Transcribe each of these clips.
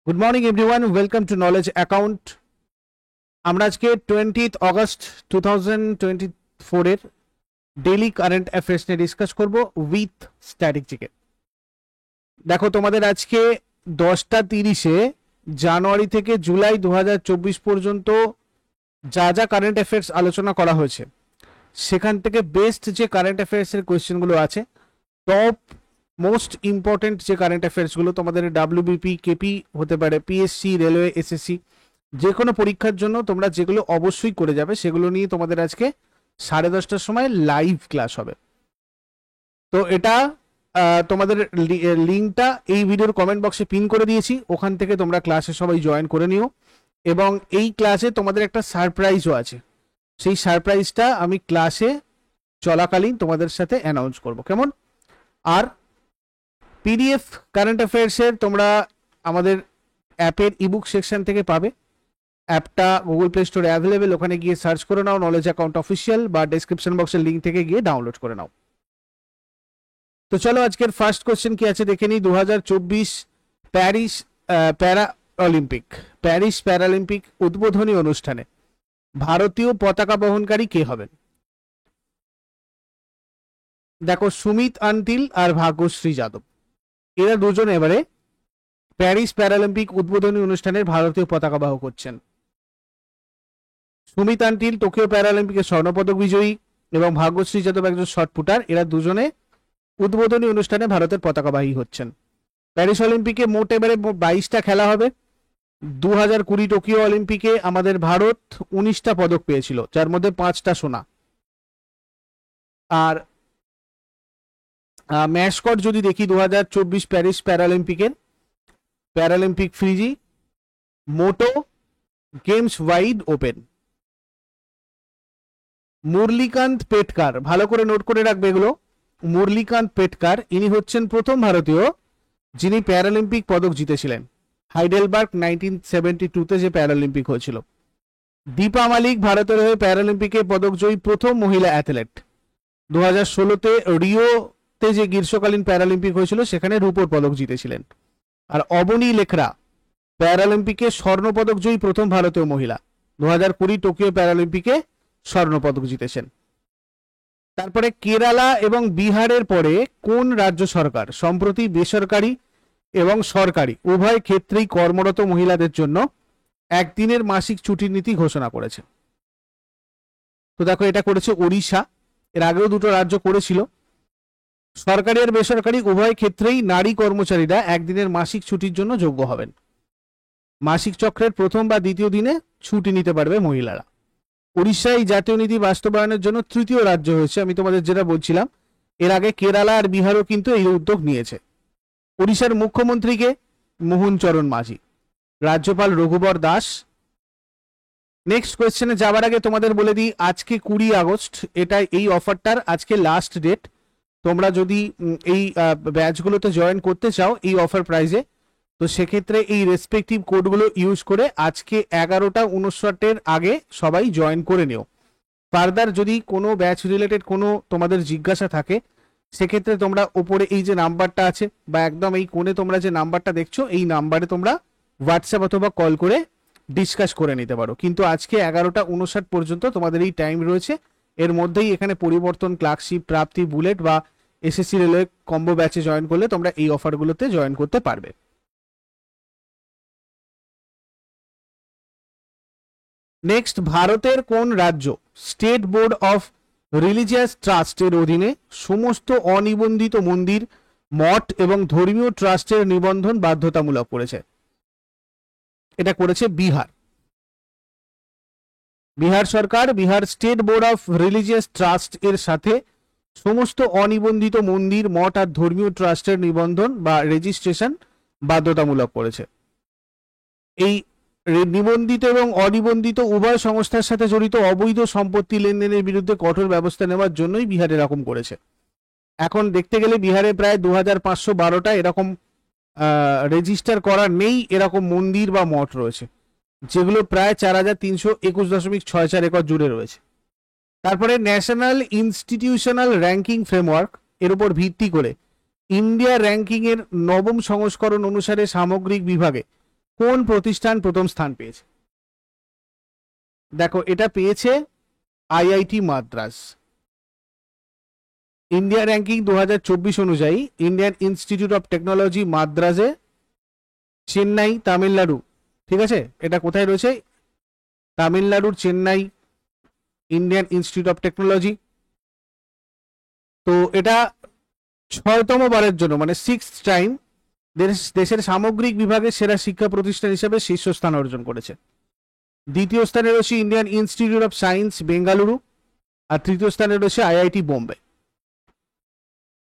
Good morning everyone, welcome to knowledge account. আমরা আজকে 20 August 2024 এর ডেইলি কারেন্ট অ্যাফেয়ার্স নিয়ে ডিসকাস করব উইথ স্ট্যাটিক জিকে। দেখো, তোমাদের আজকে 10টা 30-এ জানুয়ারি থেকে জুলাই 2024 পর্যন্ত যা যা কারেন্ট অ্যাফেয়ার্স আলোচনা করা হয়েছে সেখান থেকে বেস্ট যে কারেন্ট অ্যাফেয়ার্সের কোয়েশ্চেনগুলো আছে, টপ মোস্ট ইম্পর্টেন্ট যে কারেন্ট অ্যাফেয়ার্সগুলো তোমাদের ডাব্লিউবিপি, কেপি হতে পারে, পিএসসি, রেলওয়ে, এসএসসি, যে কোনো পরীক্ষার জন্য তোমরা যেগুলো অবশ্যই করে যাবে সেগুলো নিয়ে তোমাদের আজকে 10:30টার সময় লাইভ ক্লাস হবে। তো এটা তোমাদের লিঙ্কটা এই ভিডিওর কমেন্ট বক্সে পিন করে দিয়েছি, ওখান থেকে তোমরা ক্লাসে সবাই জয়েন করে নিও। এবং এই ক্লাসে তোমাদের একটা সারপ্রাইজও আছে, সেই সারপ্রাইজটা আমি ক্লাসে চলাকালীন তোমাদের সাথে অ্যানাউন্স করব, কেমন? আর পিডিএফ কারেন্ট অ্যাফেয়ার্সের তোমরা আমাদের অ্যাপের ইবুক সেকশন থেকে পাবে। অ্যাপটা গুগল প্লে স্টোরে অ্যাভেলেবেল, ওখানে গিয়ে সার্চ করে নাও নলেজ অ্যাকাউন্ট অফিসিয়াল, বা ডেসক্রিপশন বক্সের লিঙ্ক থেকে গিয়ে ডাউনলোড করে নাও। তো চলো আজকের ফার্স্ট কোশ্চেন কি আছে দেখে নিই। 2024 প্যারিস প্যারালিম্পিক উদ্বোধনী অনুষ্ঠানে ভারতীয় পতাকা বহনকারী কে হবেন? দেখো, সুমিত আন্টিল আর ভাগ্যশ্রী যাদব, এরা দুজন এবারে প্যারিস প্যারালিম্পিক উদ্বোধনী অনুষ্ঠানের ভারতীয় পতাকা বাহক হচ্ছেন। সুমিত আন্টিল টোকিও প্যারালিম্পিকের স্বর্ণপদক বিজয়ী এবং ভাগ্যশ্রী যাদব একজন শটপুটার। এরা দুজনে উদ্বোধনী অনুষ্ঠানে ভারতের পতাকাবাহী হচ্ছেন। প্যারিস অলিম্পিকে মোট এবারে 22টা খেলা হবে। 2020 টোকিও অলিম্পিকে আমাদের ভারত 19টা পদক পেয়েছিল, যার মধ্যে 5টা সোনা। আর ম্যাসকট যদি দেখি 2024 প্যারিস প্যারালিম্পিক ফ্রিজি মোটো গেমস ওয়াইড ওপেন। মুরলীকান্ত পেটকার, ভালো করে নোট করে রাখবে এগুলো। মুরলীকান্ত পেটকার, ইনি হচ্ছেন প্রথম ভারতীয় যিনি প্যারালিম্পিক পদক জিতেছিলেন। হাইডেলবার্গ 1972-তে যে প্যারালিম্পিক হয়েছিল। দীপা মালিক ভারতের হয়ে প্যারালিম্পিকে পদক জয়ী প্রথম মহিলা অ্যাথলেট। 2016-তে রিওতে যে গ্রীষ্মকালীন প্যারালিম্পিক হয়েছিল সেখানে রূপোর পদক জিতেছিলেন। আর অবনী লেখরা প্যারালিম্পিকে স্বর্ণপদক জয়ী প্রথম ভারতীয় মহিলা। 2020 টোকিও প্যারালিম্পিকে স্বর্ণপদক জিতেছেন। তারপরে কেরালা এবং বিহারের পরে কোন রাজ্য সরকার সম্প্রতি বেসরকারি এবং সরকারি উভয় ক্ষেত্রেই কর্মরত মহিলাদের জন্য একদিনের মাসিক ছুটির নীতি ঘোষণা করেছে? তো দেখো, এটা করেছে ওড়িশা। এর আগেও দুটো রাজ্য করেছিল। সরকারি আর বেসরকারি উভয় ক্ষেত্রেই নারী কর্মচারীরা একদিনের মাসিক ছুটির জন্য যোগ্য হবেন। মাসিক চক্রের প্রথম বা দ্বিতীয় দিনে ছুটি নিতে পারবে মহিলারা। উড়িষ্যা এই জাতীয় নীতি বাস্তবায়নের জন্য তৃতীয় রাজ্য হয়েছে। আমি তোমাদের যেটা বলছিলাম, এর আগে কেরালা আর বিহারও কিন্তু এই উদ্যোগ নিয়েছে। উড়িষ্যার মুখ্যমন্ত্রীকে মোহন চরণ মাঝি, রাজ্যপাল রঘুবর দাস। নেক্সট কোয়েশ্চেনে যাওয়ার আগে তোমাদের বলে দিই, আজকে 20 আগস্ট, এটা এই অফারটার আজকে লাস্ট ডেট। তোমরা যদি এই ব্যাচগুলোতে জয়েন করতে চাও এই অফার প্রাইজে, তো সেক্ষেত্রে এই রেসপেক্টিভ কোডগুলো ইউজ করে আজকে 11:59-এর আগে সবাই জয়েন করে নিও। ফার্দার যদি কোনো ব্যাচ রিলেটেড কোনো তোমাদের জিজ্ঞাসা থাকে, সেক্ষেত্রে তোমরা ওপরে এই যে নাম্বারটা আছে বা একদম এই কোণে তোমরা যে নাম্বারটা দেখছো, এই নাম্বারে তোমরা হোয়াটসঅ্যাপ অথবা কল করে ডিসকাস করে নিতে পারো। কিন্তু আজকে 11:59 পর্যন্ত তোমাদের এই টাইম রয়েছে। এর মধ্যেই এখানে পরিবর্তন, ক্লার্কশিপ, প্রাপ্তি, বুলেট বা এসএসসি রেলওয়ে কম্বো ব্যাচে জয়েন করলে তোমরা এই অফারগুলোতে জয়েন করতে পারবে। নেক্সট, ভারতের কোন রাজ্য স্টেট বোর্ড অফ রিলিজিয়াস ট্রাস্টের অধীনে সমস্ত অনিবন্ধিত মন্দির, মঠ এবং ধর্মীয় ট্রাস্টের নিবন্ধন বাধ্যতামূলক করেছে? এটা করেছে বিহার। বিহার সরকার Bihar State Board of Religious Trust এর সাথে সমস্ত অনিবন্ধিত মন্দির, মঠ আর ধর্মীয় ট্রাস্টের নিবন্ধন বা রেজিস্ট্রেশন বাধ্যতামূলক করেছে। এই নিবন্ধিত এবং অনিবন্ধিত উভয় সংস্থার সাথে জড়িত অবৈধ সম্পত্তি লেনদেনের বিরুদ্ধে কঠোর ব্যবস্থা নেওয়ার জন্যই বিহার এরকম করেছে। এখন দেখতে গেলে বিহারে প্রায় 2512টা এরকম রেজিস্টার করা নেই এরকম মন্দির বা মঠ রয়েছে, যেগুলো প্রায় 4321.64 একর জুড়ে রয়েছে। তারপরে ন্যাশনাল ইনস্টিটিউশনাল র্যাঙ্কিং ফ্রেমওয়ার্ক এর উপর ভিত্তি করে ইন্ডিয়া র্যাঙ্কিং এর 9ম সংস্করণ অনুসারে সামগ্রিক বিভাগে কোন প্রতিষ্ঠান প্রথম স্থান পেয়েছে? দেখো, এটা পেয়েছে আইআইটি মাদ্রাজ। ইন্ডিয়া র্যাঙ্কিং 2024 অনুযায়ী ইন্ডিয়ান ইনস্টিটিউট অফ টেকনোলজি মাদ্রাজে, চেন্নাই, তামিলনাড়ু, ঠিক আছে, এটা কোথায় রয়েছে? তামিলনাড়ুর Chennai Indian Institute of Technology. তো এটা 6তম বারের জন্য, মানে 6th টাইম দেশের সামগ্রিক বিভাগে সেরা শিক্ষা প্রতিষ্ঠান হিসেবে শীর্ষস্থান অর্জন করেছে। দ্বিতীয় স্থানে রয়েছে Indian Institute of Science Bengaluru, আর তৃতীয় স্থানে রয়েছে আইআইটি বোম্বে।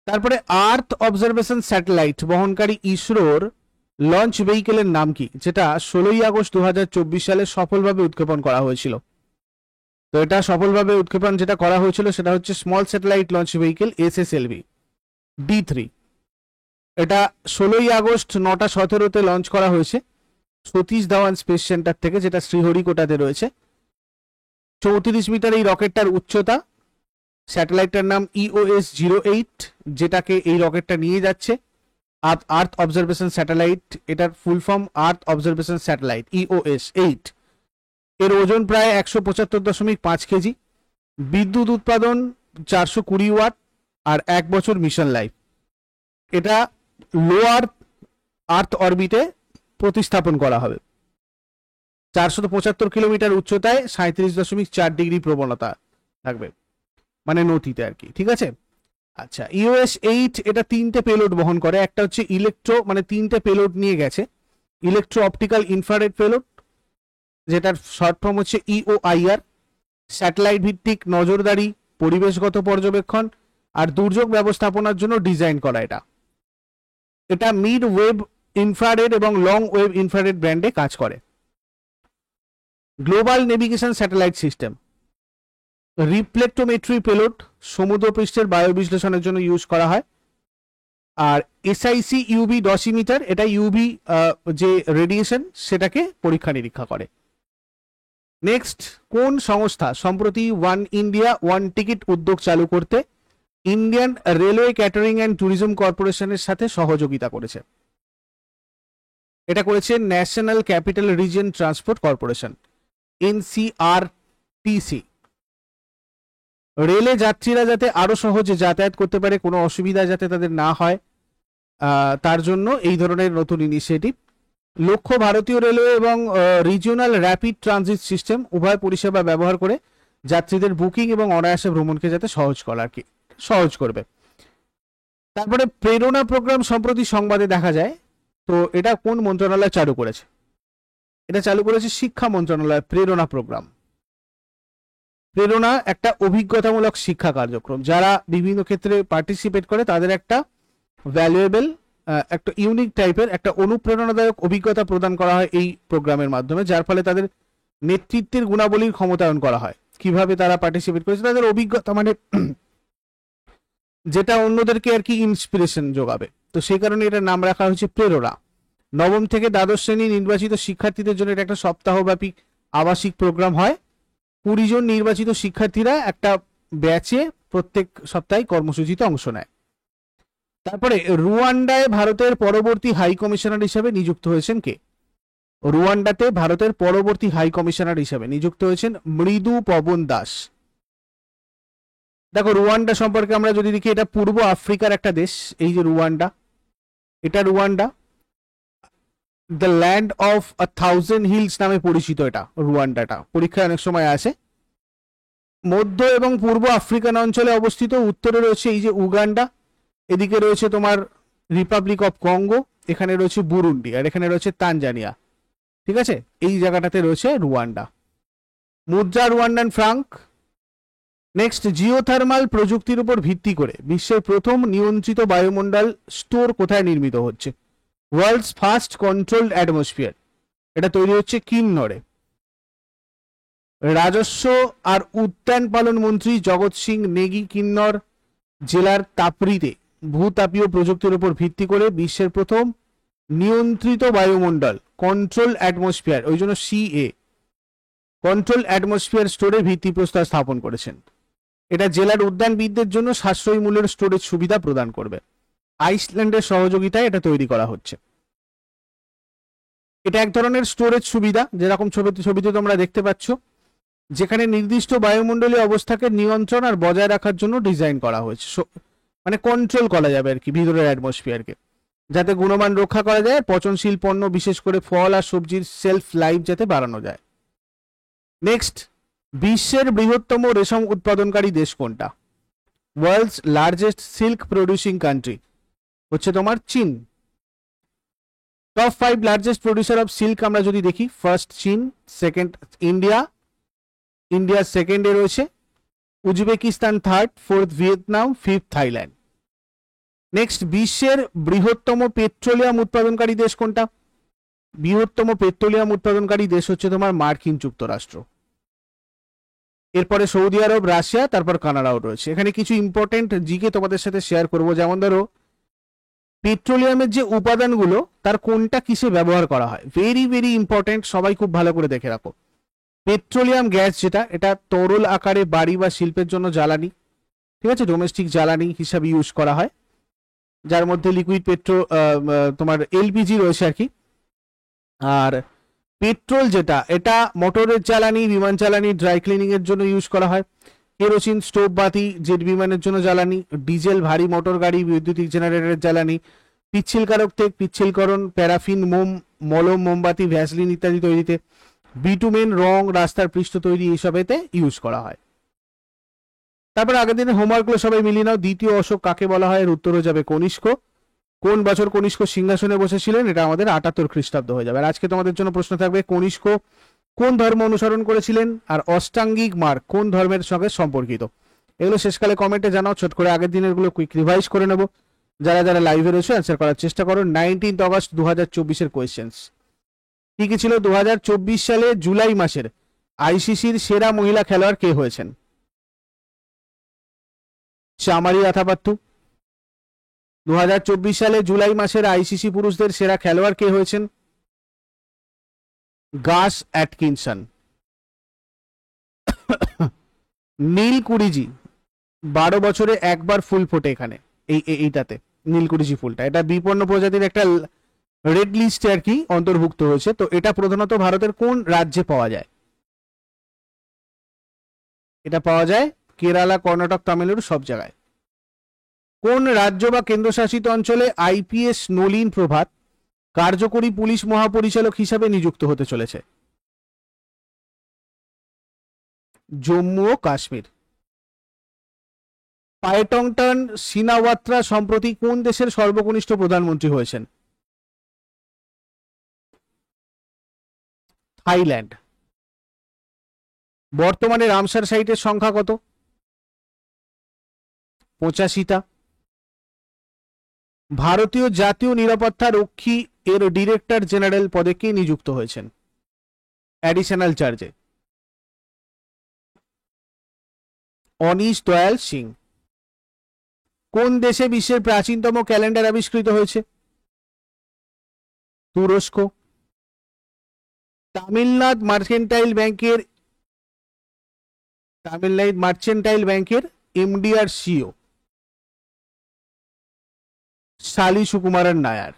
তারপরে আর্থ অবজারভেশন স্যাটেলাইট বহনকারী ইসরোর লঞ্চ ভেহিকেলের নাম কি, যেটা 16ই আগস্ট 2024 সালে সফলভাবে উৎক্ষেপণ করা হয়েছিল? তো এটা সফলভাবে উৎক্ষেপণ যেটা করা হয়েছিল সেটা হচ্ছে small satellite launch vehicle SSLV D3। এটা 16ই আগস্ট 9:17 লঞ্চ করা হয়েছে সতীশ ধাওয়ান স্পেস সেন্টার থেকে, যেটা শ্রীহরিকোটাতে রয়েছে। 34 মিটার এই রকেটটার উচ্চতা। স্যাটেলাইটটার নাম EOS-08, যেটাকে এই রকেটটা নিয়ে যাচ্ছে। আর্থ অবজারভেশন স্যাটেলাইট, এটার full form earth observation satellite EOS-8। এর ওজন প্রায় 175.5 কেজি। বিদ্যুৎ উৎপাদন 420 ওয়াট, আর 1 বছর মিশন লাইফ। এটা লোয়ার আর্থ অরবিটে প্রতিস্থাপন করা হবে। 475 কিলোমিটার উচ্চতায় 37.4 ডিগ্রি প্রবণতা থাকবে, মানে নতিতে আর কি, ঠিক আছে। আচ্ছা, EOS-8 এটা 3টে পেলোড বহন করে। একটা হচ্ছে ইলেকট্রো, মানে 3টে পেলোড নিয়ে গেছে। ইলেকট্রো অপটিক্যাল ইনফ্রারেড পেলোড, যেটার শর্ট ফর্ম হচ্ছে EOIR। স্যাটেলাইট ভিত্তিক নজরদারি, পরিবেশগত পর্যবেক্ষণ আর দুর্যোগ ব্যবস্থাপনার জন্য ডিজাইন করা। এটা মিড ওয়েভ ইনফ্রারেড এবং লং ওয়েভ ইনফ্রারেড ব্যান্ডে কাজ করে। Global navigation satellite system, reflectometry payload, সমুদ্রপৃষ্ঠের বায়ু বিশ্লেষণের জন্য ইউজ করা হয়। আর SIC UV ডসিমিটার, এটা ইউভি যে রেডিয়েশন সেটাকে পরীক্ষা নিরীক্ষা করে। নেক্সট, কোন সংস্থা সম্প্রতি ওয়ান ইন্ডিয়া ওয়ান টিকিট উদ্যোগ চালু করতে Indian railway catering and tourism কর্পোরেশনের সাথে সহযোগিতা করেছে? এটা করেছে national capital region transport corporation, NCRTC। রেলে যাত্রীরা যাতে আরো সহজে যাতায়াত করতে পারে, কোনো অসুবিধা যাতে তাদের না হয়, তার জন্য এই ধরনের নতুন ইনিশিয়েটিভ। লক্ষ্য ভারতীয় রেলওয়ে এবং রিজিওনাল র্যাপিড ট্রানজিট সিস্টেম উভয় পরিষেবা ব্যবহার করে যাত্রীদের বুকিং এবং অনায়াসে ভ্রমণকে যাতে সহজ করা আর কি, সহজ করবে। তারপরে প্রেরণা প্রোগ্রাম সম্প্রতি সংবাদে দেখা যায়, তো এটা কোন মন্ত্রণালয় চালু করেছে? এটা চালু করেছে শিক্ষা মন্ত্রণালয়। প্রেরণা প্রোগ্রাম, প্রেরণা একটা অভিজ্ঞতামূলক শিক্ষা কার্যক্রম। যারা বিভিন্ন ক্ষেত্রে পার্টিসিপেট করে তাদের একটা ভ্যালুয়েবল, একটা ইউনিক টাইপের একটা অনুপ্রেরণাদায়ক অভিজ্ঞতা প্রদান করা হয় এই প্রোগ্রামের মাধ্যমে, যার ফলে তাদের নেতৃত্বের গুণাবলীর ক্ষমতায়ন করা হয়। কিভাবে তারা পার্টিসিপেট করেছে, তাদের অভিজ্ঞতা, মানে যেটা অন্যদেরকে আর কি ইন্সপিরেশন যোগাবে। তো সেই কারণে এটার নাম রাখা হয়েছে প্রেরণা। নবম থেকে দ্বাদশ শ্রেণী নির্বাচিত শিক্ষার্থীদের জন্য এটা একটা সপ্তাহব্যাপী আবাসিক প্রোগ্রাম হয়। 20 জন নির্বাচিত শিক্ষার্থীরা একটা ব্যাচে প্রত্যেক সপ্তাহে কর্মসূচিতে অংশ নেয়। তারপরে রুয়ান্ডায় ভারতের পরবর্তী হাই কমিশনার হিসেবে নিযুক্ত হয়েছেন কে? রুয়ান্ডাতে ভারতের পরবর্তী হাই কমিশনার হিসেবে নিযুক্ত হয়েছেন মৃদু পবন দাস। দেখো, রুয়ান্ডা সম্পর্কে আমরা যদি দেখি, এটা পূর্ব আফ্রিকার একটা দেশ। এই যে রুয়ান্ডা, এটা Rwanda, the land of 1000 hills নামে পরিচিত। এটা রুয়ান্ডাটা পরীক্ষায় অনেক সময় আসে। মধ্য এবং পূর্ব আফ্রিকান অঞ্চলে অবস্থিত। উত্তরে রয়েছে এই যে উগান্ডা, এদিকে রয়েছে তোমার রিপাবলিক অফ কঙ্গো, এখানে রয়েছে বুরুন্ডি, আর এখানে রয়েছে তানজানিয়া, ঠিক আছে। এই জায়গাটাতে রয়েছে রুয়ান্ডা। মুদ্রা রুয়ান্ডান ফ্রাঙ্ক। নেক্সট, জিওথার্মাল প্রযুক্তির উপর ভিত্তি করে বিশ্বের প্রথম নিয়ন্ত্রিত বায়ুমণ্ডল স্টোর কোথায় নির্মিত হচ্ছে? ওয়ার্ল্ডস ফার্স্ট কন্ট্রোলড অ্যাটমসফিয়ার, এটা তৈরি হচ্ছে কিন্নরে। রাজস্ব আর উদ্যান পালন মন্ত্রী জগৎ সিং নেগি কিন্নর জেলার তাপরিতে ভূতাপীয় প্রযুক্তির উপর ভিত্তি করে বিশ্বের প্রথম নিয়ন্ত্রিত বায়ুমণ্ডল কন্ট্রোল অ্যাটমসফিয়ার, ওই জন্য CA, কন্ট্রোল অ্যাটমসফিয়ার স্টোরের ভিত্তিপ্রস্তর স্থাপন করেছেন। এটা জেলার উদ্যানবিদদের জন্য সাশ্রয়ী মূল্যের স্টোরেজ সুবিধা প্রদান করবে। আইসল্যান্ডের সহযোগিতায় এটা তৈরি করা হচ্ছে। এটা এক ধরনের স্টোরেজ সুবিধা, যেরকম ছবিতে তোমরা দেখতে পাচ্ছ, যেখানে নির্দিষ্ট বায়ুমণ্ডলীয় অবস্থাকে নিয়ন্ত্রণ আর বজায় রাখার জন্য ডিজাইন করা হয়েছে, মানে কন্ট্রোল করা যাবে আর কি ভিতরের অ্যাটমসফিয়ারকে, যাতে গুণমান রক্ষা করা যায়, পচনশীল পণ্য বিশেষ করে ফল আর সবজির সেলফ লাইফ যাতে বাড়ানো যায়। নেক্সট, বিশ্বের বৃহত্তম রেশম উৎপাদনকারী দেশ কোনটা? World's largest silk producing country হচ্ছে তোমার চীন। Top 5 largest producer of silk আমরা যদি দেখি, ফার্স্ট চীন, সেকেন্ড ইন্ডিয়া সেকেন্ডে রয়েছে, Uzbekistan third, fourth Vietnam, fifth Thailand. Next, বিশ্বের বৃহত্তম পেট্রোলিয়াম উৎপাদনকারী দেশ কোনটা? বৃহত্তম পেট্রোলিয়াম উৎপাদনকারী দেশ হচ্ছে তোমার মার্কিন যুক্তরাষ্ট্র। এরপরে সৌদি আরব, রাশিয়া, তারপর কানাডাও রয়েছে। এখানে কিছু ইম্পর্টেন্ট জিকে তোমাদের সাথে শেয়ার করব, যেমন ধরো পেট্রোলিয়ামের যে উপাদানগুলো তার কোনটা কিসে ব্যবহার করা হয়, ভেরি ভেরি ইম্পর্টেন্ট, সবাই খুব ভালো করে দেখে রাখো। পেট্রোলিয়াম গ্যাস যেটা, এটা তরল আকারে বাড়ি বা শিল্পের জন্য জ্বালানি, ঠিক আছে, ডোমেস্টিক জ্বালানি হিসাবে ইউজ করা হয়, যার মধ্যে লিকুইড তোমার এলপিজি রয়েছে আর কি। আর পেট্রোল যেটা, এটা মোটরের জ্বালানি, বিমান জ্বালানি, ড্রাই ক্লিনিং এর জন্য ইউজ করা হয়। কেরোসিন, স্টোভ বাতি, জেট বিমানের জন্য জ্বালানি, ডিজেল ভারী মোটর গাড়ি, বৈদ্যুতিক জেনারেটরের জ্বালানি, পিচ্ছিলকারক তেল, পিচ্ছিলকরণ, প্যারাফিন, মোম, মলম, মোমবাতি, ভ্যাসলিন ইত্যাদি তৈরিতে, বিটুমেন, রং, রাস্তার পৃষ্ঠ তৈরি, এইসবেতে ইউজ করা হয়। তারপর আগের দিনের হোমওয়ার্কগুলো সবাই মিলিয়ে নাও। দ্বিতীয় অশোক কাকে বলা হয়? এর উত্তর হয়ে যাবে কনিষ্ক। কোন বছর কনিষ্ক সিংহাসনে বসেছিলেন? এটা আমাদের 78 খ্রিস্টাব্দ হয়ে যাবে। আর আজকে তোমাদের জন্য প্রশ্ন থাকবে, কনিষ্ক কোন ধর্ম অনুসরণ করেছিলেন? আর অষ্টাঙ্গিক মার্গ কোন ধর্মের সঙ্গে সম্পর্কিত? এগুলো শেষকালে কমেন্টে জানাও। ছোট করে আগের দিনের গুলো কুইক রিভাইজ করে নেবো। যারা যারা লাইভে রয়েছে অ্যান্সার করার চেষ্টা করো। 19 অগস্ট 2024 কোয়েশ্চেন্স কি কি ছিল? 2024 সালে জুলাই মাসের আইসিসির সেরা মহিলা খেলোয়াড় কে হয়েছেন? চামারি আথাপাত্তু। 2024 সালে জুলাই মাসের আইসিসি পুরুষদের সেরা খেলোয়াড় কে হয়েছেন? গাস অ্যাটকিনসন। নীলকুড়িজি 12 বছরে একবার ফুল ফোটে এখানে, এইটাতে নীলকুড়িজি ফুলটা, এটা বিপন্ন প্রজাতির একটা রেড লিস্টে আর কি অন্তর্ভুক্ত হয়েছে। তো এটা প্রধানত ভারতের কোন রাজ্যে পাওয়া যায়? এটা পাওয়া যায় কেরালা, কর্ণাটক, তামিলনাড়ু, সব জায়গায়। কোন রাজ্য বা কেন্দ্রশাসিত অঞ্চলে আইপিএস নলিন প্রভাত কার্যকরী পুলিশ মহাপরিচালক হিসাবে নিযুক্ত হতে চলেছে? জম্মু ও কাশ্মীর। পায়টংটন সিনাওয়াত্রা সম্প্রতি কোন দেশের সর্বকনিষ্ঠ প্রধানমন্ত্রী হয়েছেন? থাইল্যান্ড। বর্তমানে রামসার সাইটের সংখ্যা কত? 85টা। ভারতীয় জাতীয় নিরাপত্তা রক্ষী এর ডিরেক্টর জেনারেল পদে কে নিযুক্ত হয়েছেন অ্যাডিশনাল চার্জে? অনিশ দয়াল সিং। কোন দেশে বিশ্বের প্রাচীনতম ক্যালেন্ডার আবিষ্কৃত হয়েছে? তুরস্ক। তামিলনাড়ু মার্চেন্টাইল ব্যাংকের এমডি আর সিও শালি সুকুমারন নায়ার।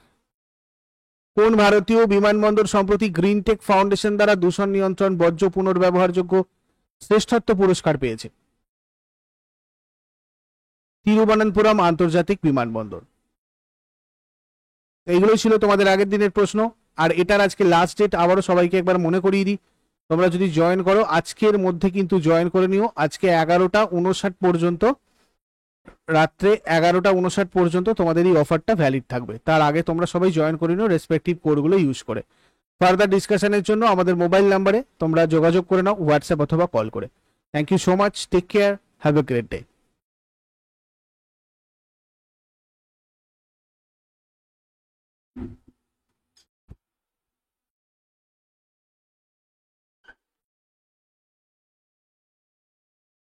কোন ভারতীয় বিমানবন্দর সম্প্রতি গ্রিন টেক ফাউন্ডেশন দ্বারা দূষণ নিয়ন্ত্রণ, বর্জ্য পুনর্ব্যবহারযোগ্য শ্রেষ্ঠত্ব পুরস্কার পেয়েছে? তিরুবনন্তপুরম আন্তর্জাতিক বিমানবন্দর। এইগুলোই ছিল তোমাদের আগের দিনের প্রশ্ন। আর এটার আজকে লাস্ট ডেট, আবারও সবাইকে একবার মনে করিয়ে দিই, তোমরা যদি জয়েন করো আজকের মধ্যে কিন্তু জয়েন করে নিও। আজকে 11টা 59 পর্যন্ত, রাত্রে 11টা 59 পর্যন্ত তোমাদের এই অফারটা ভ্যালিড থাকবে। তার আগে তোমরা সবাই জয়েন করে নিও রেসপেক্টিভ কোডগুলো ইউজ করে। ফার্দার ডিসকাশনের জন্য আমাদের মোবাইল নাম্বারে তোমরা যোগাযোগ করে নাও, হোয়াটসঅ্যাপ অথবা কল করে। Thank you so much, take care, have a great day.